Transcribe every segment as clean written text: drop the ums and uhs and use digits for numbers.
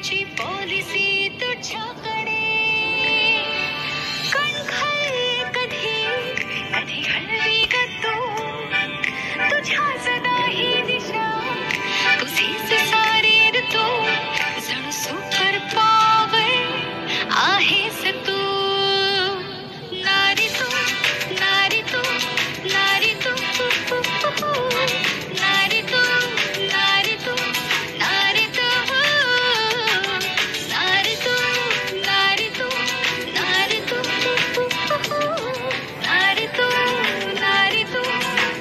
जगण्याची पॉलिसी तुझ्याकडे कणखर कधी कधी हळवी ग तू तुझ्या सदा ही दिशा तुझीच सारी ऋतू जणू सुपर पॉवर आहेस तू नारी तू नारी तू नारी तू नारी तू नारी तू नारी तू नारी तू नारी तू नारी तू नारी तू नारी तू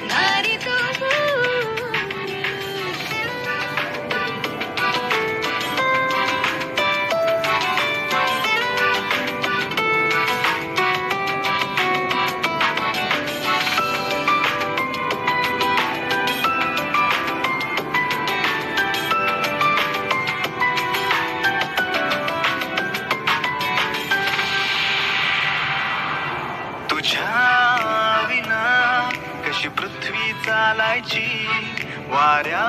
नारी तू तुझ्या विना कशी पृथ्वी चालायची वाऱ्या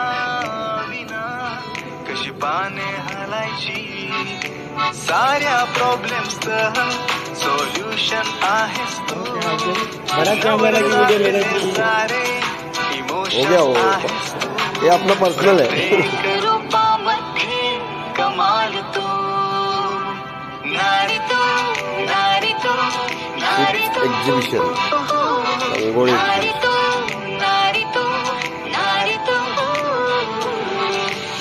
विना कशी पाने हलायची साऱ्या प्रॉब्लेम्सचं सोल्युशन आहेस तू सारे इमोशन आहेस तू ये अपना पर्सनल है प्रत्येक रूपामध्ये कमाल तू नारी तू नारी तू नारी तू एग्जिबिशन रंगोळी नारी तू नारी तू नारी तू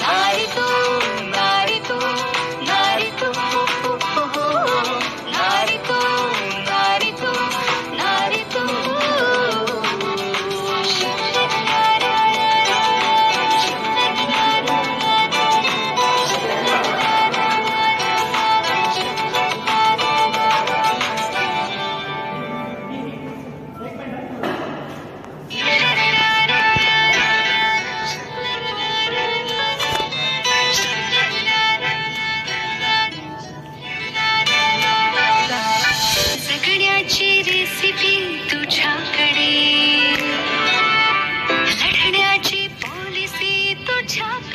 नारी तू नारी तू नारी तू नारी तू नारी तू नारी तू जगण्याची रेसिपी तुझ्याकडे लढण्याची पॉलिसी तुझ्याकडे